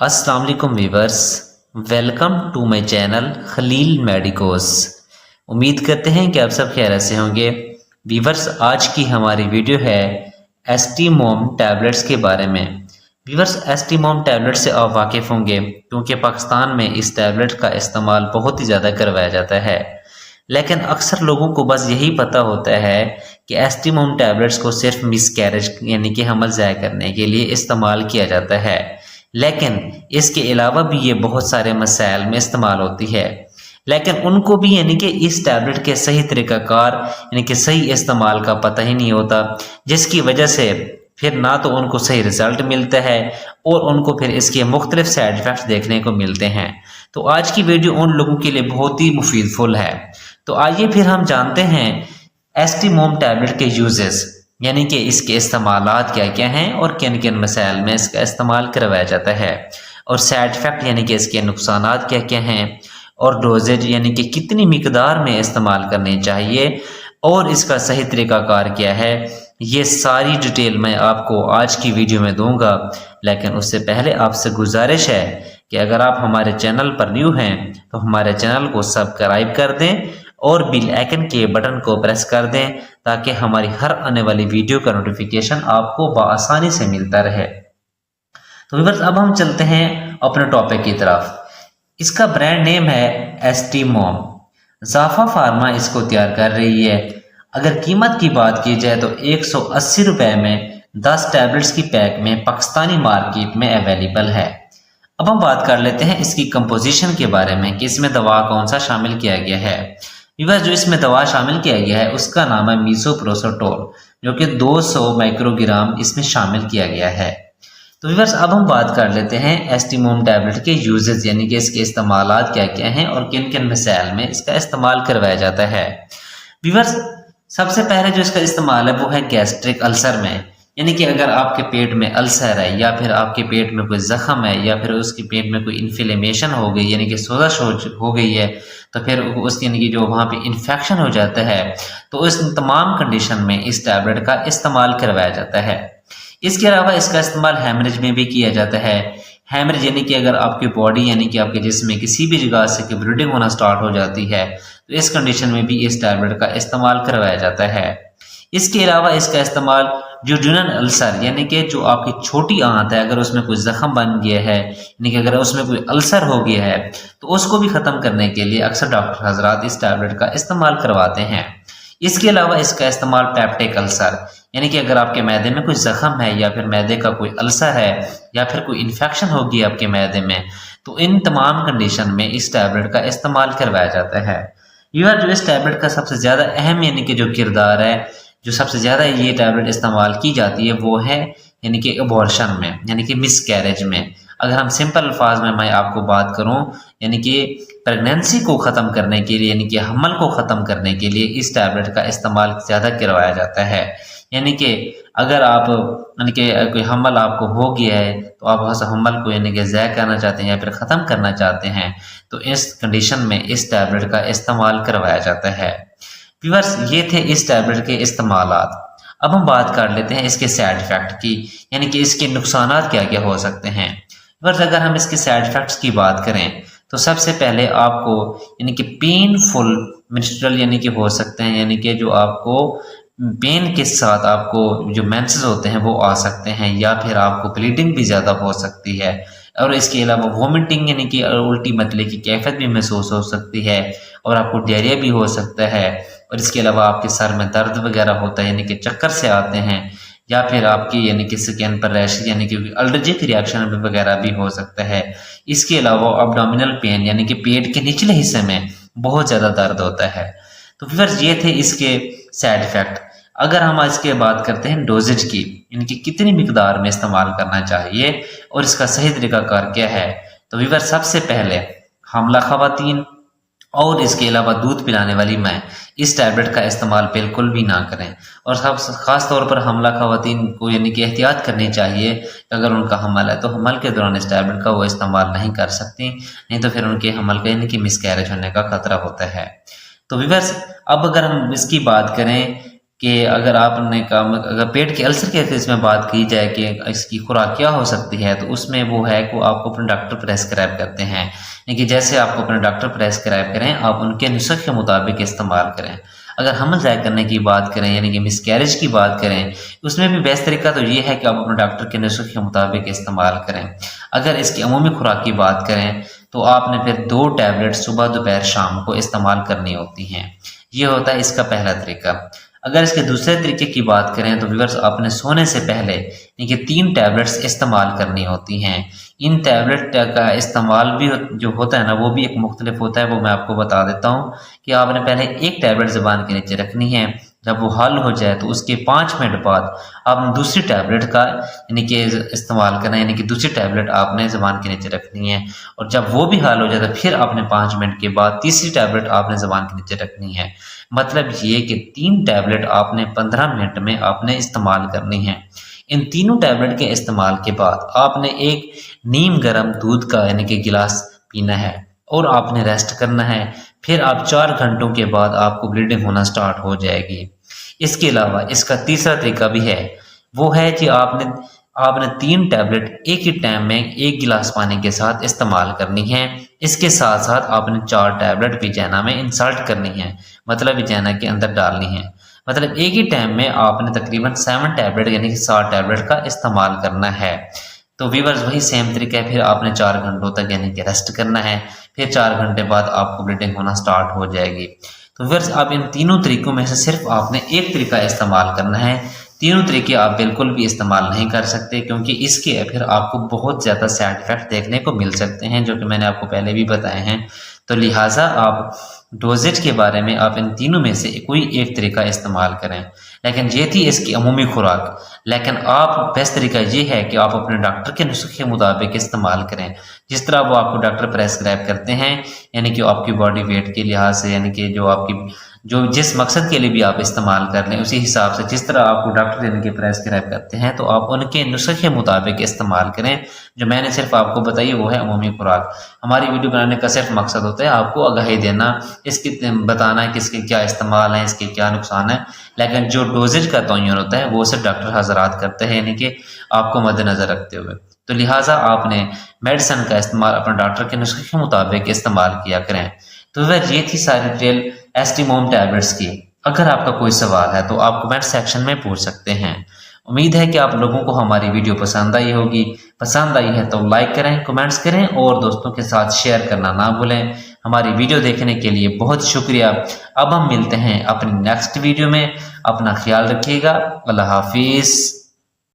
अस्सलाम वालेकुम viewers, welcome to my channel Khalil medicos. उम्मीद करते हैं कि आप सब खैरियत से होंगे। वीवर्स, आज की हमारी वीडियो है एस्टीमोम टैबलेट्स के बारे में। वीवर्स, एस्टीमोम टैबलेट से आप वाकिफ़ होंगे क्योंकि पाकिस्तान में इस टैबलेट का इस्तेमाल बहुत ही ज़्यादा करवाया जाता है, लेकिन अक्सर लोगों को बस यही पता होता है कि एस्टीमोम टैबलेट्स को सिर्फ मिसकैरेज यानी कि हमल ज़ाय करने के लिए इस्तेमाल किया जाता है, लेकिन इसके अलावा भी ये बहुत सारे मसाइल में इस्तेमाल होती है। लेकिन उनको भी यानी कि इस टैबलेट के सही तरीक़ाकार यानी कि सही इस्तेमाल का पता ही नहीं होता, जिसकी वजह से फिर ना तो उनको सही रिज़ल्ट मिलता है और उनको फिर इसके मुख्तलिफ साइड इफ़ेक्ट्स देखने को मिलते हैं। तो आज की वीडियो उन लोगों के लिए बहुत ही मुफीदफुल है। तो आइए फिर हम जानते हैं एस्टीमोम टैबलेट के यूजेस यानी कि इसके इस्तेमालात क्या क्या हैं और किन किन मसाइल में इसका इस्तेमाल करवाया जाता है, और साइड इफ़ेक्ट यानी कि इसके नुकसानात क्या क्या हैं, और डोजेज यानी कि कितनी मिकदार में इस्तेमाल करनी चाहिए और इसका सही तरीक़ाकार क्या है। ये सारी डिटेल मैं आपको आज की वीडियो में दूंगा, लेकिन उससे पहले आपसे गुजारिश है कि अगर आप हमारे चैनल पर न्यू हैं तो हमारे चैनल को सब्सक्राइब कर दें और बेल आइकन के बटन को प्रेस कर दें ताकि हमारी हर आने वाली वीडियो का नोटिफिकेशन आपको बआसानी से मिलता रहे। तो व्यूअर्स, अब हम चलते हैं अपने टॉपिक की तरफ। इसका ब्रांड नेम है एस्टीमोम। ज़ाफ़ा फार्मा इसको तैयार कर रही है। अगर कीमत की बात की जाए तो 180 रुपये में 10 टैबलेट्स की पैक में पाकिस्तानी मार्केट में अवेलेबल है। अब हम बात कर लेते हैं इसकी कंपोजिशन के बारे में कि इसमें दवा कौन सा शामिल किया गया है। व्यूअर्स, जो इसमें दवा शामिल किया गया है उसका नाम है मीसोप्रोसोटोल, जो कि 200 माइक्रोग्राम इसमें शामिल किया गया है। तो व्यूअर्स, अब हम बात कर लेते हैं एस्टीमोम टैबलेट के यूजेस यानी कि इसके इस्तेमालात क्या क्या हैं और किन किन मसाइल में इसका इस्तेमाल करवाया जाता है। व्यूअर्स, सबसे पहले जो इसका इस्तेमाल है वो है गैस्ट्रिक अल्सर में, यानी कि अगर आपके पेट में अल्सर है या फिर आपके पेट में कोई जख्म है या फिर उसके पेट में कोई इन्फ्लेमेशन हो गई यानी कि सोजश हो गई है, तो फिर उस यानी कि जो वहाँ पे इन्फेक्शन हो जाता है, तो इस तमाम कंडीशन में इस टैबलेट का इस्तेमाल करवाया जाता है। इसके अलावा इसका इस्तेमाल हेमरेज में भी किया जाता है। हेमरेज यानी कि अगर आपकी बॉडी यानी कि आपके जिस्म में किसी भी जगह से ब्लीडिंग होना स्टार्ट हो जाती है तो इस कंडीशन में भी इस टैबलेट का इस्तेमाल करवाया जाता है। इसके अलावा इसका इस्तेमाल ड्यूडेनल अल्सर यानी कि जो आपकी छोटी आंत है, अगर उसमें कोई जख्म बन गया है यानी कि अगर उसमें कोई अल्सर हो गया है तो उसको भी ख़त्म करने के लिए अक्सर डॉक्टर हजरात इस टैबलेट का इस्तेमाल करवाते हैं। इसके अलावा इसका इस्तेमाल पेप्टिक अल्सर यानी कि अगर आपके मैदे में कोई जख्म है या फिर मैदे का कोई अल्सर है या फिर कोई इन्फेक्शन होगी आपके मैदे में, तो इन तमाम कंडीशन में इस टैबलेट का इस्तेमाल करवाया जाता है। यूँ जो इस टैबलेट का सबसे ज़्यादा अहम यानी कि जो किरदार है, जो सबसे ज़्यादा ये टैबलेट इस्तेमाल की जाती है वो है यानी कि अबॉर्शन में यानी कि मिसकैरेज में। अगर हम सिंपल अल्फाज में मैं आपको बात करूं यानी कि प्रेगनेंसी को ख़त्म करने के लिए यानी कि हमल को ख़त्म करने के लिए इस टैबलेट का इस्तेमाल ज़्यादा करवाया जाता है। यानी कि अगर आप यानी कि कोई हमल आपको हो गया है तो आप उस हमल को यानी कि ज़ाय करना चाहते हैं या फिर ख़त्म करना चाहते हैं, तो इस कंडीशन में इस टैबलेट का इस्तेमाल करवाया जाता है। व्यूअर्स, ये थे इस टैबलेट के इस्तेमालात। अब हम बात कर लेते हैं इसके साइड इफ़ेक्ट की यानी कि इसके नुकसानात क्या क्या हो सकते हैं। व्यूअर्स, अगर हम इसके साइड इफ़ेक्ट्स की बात करें तो सबसे पहले आपको यानी कि पेनफुल मेंस्ट्रुअल यानी कि हो सकते हैं, यानी कि जो आपको पेन के साथ आपको जो मेंसेस होते हैं वो आ सकते हैं, या फिर आपको ब्लीडिंग भी ज़्यादा हो सकती है, और इसके अलावा वोमिटिंग यानी कि उल्टी मतले की कैफियत भी महसूस हो सकती है, और आपको डायरिया भी हो सकता है, और इसके अलावा आपके सर में दर्द वगैरह होता है यानी कि चक्कर से आते हैं, या फिर आपकी यानी कि स्किन पर रैश यानी कि एलर्जिक रिएक्शन वगैरह भी हो सकता है। इसके अलावा एब्डोमिनल पेन यानी कि पेट के निचले हिस्से में बहुत ज़्यादा दर्द होता है। तो फिर ये थे इसके साइड इफ़ेक्ट। अगर हम इसके बात करते हैं डोजेज की, इनकी कितनी मिकदार में इस्तेमाल करना चाहिए और इसका सही तरीक़ाकार क्या है, तो व्यूअर सबसे पहले हामिला ख़वातीन और इसके अलावा दूध पिलाने वाली माँ इस टैबलेट का इस्तेमाल बिल्कुल भी ना करें, और ख़ास तौर पर हामिला ख़वातीन को यानी कि एहतियात करनी चाहिए कि अगर उनका हमल है तो हमल के दौरान इस टैबलेट का वो इस्तेमाल नहीं कर सकती, नहीं तो फिर उनके हमल का यानी कि मिसकैरेज होने का खतरा होता है। तो व्यूअर्स, अब अगर हम इसकी बात करें कि अगर आपने काम अगर पेट के अल्सर के केस में बात की जाए कि इसकी खुराक क्या हो सकती है, तो उसमें वो है कि आपको अपने डॉक्टर प्रेस्क्राइब करते हैं, यानी कि जैसे आपको अपने डॉक्टर प्रेस्क्राइब करें आप उनके नुस्खे के मुताबिक इस्तेमाल करें। अगर हमल ज़ाय करने की बात करें यानी कि मिसकैरेज की बात करें, उसमें भी बेस्ट तरीका तो ये है कि आप अपने डॉक्टर के नुस्खे के मुताबिक इस्तेमाल करें। अगर इसकी अमूमी खुराक की बात करें तो आपने फिर 2 टैबलेट सुबह दोपहर शाम को इस्तेमाल करनी होती हैं। ये होता है इसका पहला तरीका। अगर इसके दूसरे तरीके की बात करें तो व्यूअर्स आपने सोने से पहले यानी कि 3 टैबलेट्स इस्तेमाल करनी होती हैं। इन टैबलेट का इस्तेमाल भी जो होता है ना वो भी एक मुख्तलिफ होता है, वो मैं आपको बता देता हूँ कि आपने पहले एक टैबलेट ज़बान के नीचे रखनी है। जब वो हल हो जाए तो उसके 5 मिनट बाद आपने दूसरी टैबलेट का यानी कि इस्तेमाल करना है, यानी कि दूसरी टैबलेट आपने ज़बान के नीचे रखनी है। और जब वो भी हल हो जाए तो फिर आपने 5 मिनट के बाद तीसरी टैबलेट आपने ज़बान के नीचे रखनी है। मतलब ये कि 3 टैबलेट आपने 15 मिनट में आपने इस्तेमाल करनी है। इन तीनों टैबलेट के इस्तेमाल के बाद आपने एक नीम गर्म दूध का यानी कि गिलास पीना है और आपने रेस्ट करना है। फिर आप 4 घंटों के बाद आपको ब्लीडिंग होना स्टार्ट हो जाएगी। इसके अलावा इसका तीसरा तरीका भी है, वो है कि आपने 3 टैबलेट एक ही टाइम में 1 गिलास पानी के साथ इस्तेमाल करनी है। इसके साथ साथ आपने 4 टैबलेट विजाना में इंसर्ट करनी है, मतलब विजाना के अंदर डालनी है। मतलब एक ही टाइम में आपने तकरीबन 7 टैबलेट यानी कि 7 टैबलेट का इस्तेमाल करना है। तो व्यूअर्स वही सेम तरीका है, फिर आपने 4 घंटों तक यानी कि रेस्ट करना है। फिर 4 घंटे बाद आपको ब्लीडिंग होना स्टार्ट हो जाएगी। तो व्यूअर्स आप इन तीनों तरीकों में से सिर्फ आपने एक तरीका इस्तेमाल करना है। तीनों तरीके आप बिल्कुल भी इस्तेमाल नहीं कर सकते, क्योंकि इसके फिर आपको बहुत ज़्यादा साइड इफेक्ट देखने को मिल सकते हैं, जो कि मैंने आपको पहले भी बताए हैं। तो लिहाजा आप डोजेज के बारे में आप इन तीनों में से कोई एक तरीका इस्तेमाल करें। लेकिन ये थी इसकी अमूमी खुराक। लेकिन आप बेस्ट तरीका ये है कि आप अपने डॉक्टर के नुस्खे के मुताबिक इस्तेमाल करें, जिस तरह वो आपको डॉक्टर प्रेस्क्राइब करते हैं, यानी कि आपकी बॉडी वेट के लिहाज से, यानी कि जो जिस मकसद के लिए भी आप इस्तेमाल कर लें उसी हिसाब से जिस तरह आपको डॉक्टर यानी कि प्रेस्क्राइब करते हैं तो आप उनके नुस्खे के मुताबिक इस्तेमाल करें। जो मैंने सिर्फ आपको बताई वो है अमूमी खुराक। हमारी वीडियो बनाने का सिर्फ मकसद होता है आपको आगाही देना, इसकी बताना कि इसके क्या इस्तेमाल है, इसके क्या नुकसान है। लेकिन जो डोजेज का तयन होता है वो सिर्फ डॉक्टर हजरात करते हैं, यानी कि आपको मद्देनजर रखते हुए। तो लिहाजा आपने मेडिसिन का इस्तेमाल अपने डॉक्टर के नुस्खे के मुताबिक इस्तेमाल किया करें। तो वह ये थी सारी डिटेल एस्टीमोम टैबलेट्स की। अगर आपका कोई सवाल है तो आप कमेंट सेक्शन में पूछ सकते हैं। उम्मीद है कि आप लोगों को हमारी वीडियो पसंद आई होगी। पसंद आई है तो लाइक करें, कमेंट्स करें और दोस्तों के साथ शेयर करना ना भूलें। हमारी वीडियो देखने के लिए बहुत शुक्रिया। अब हम मिलते हैं अपनी नेक्स्ट वीडियो में। अपना ख्याल रखिएगा। अल्लाह हाफिज़।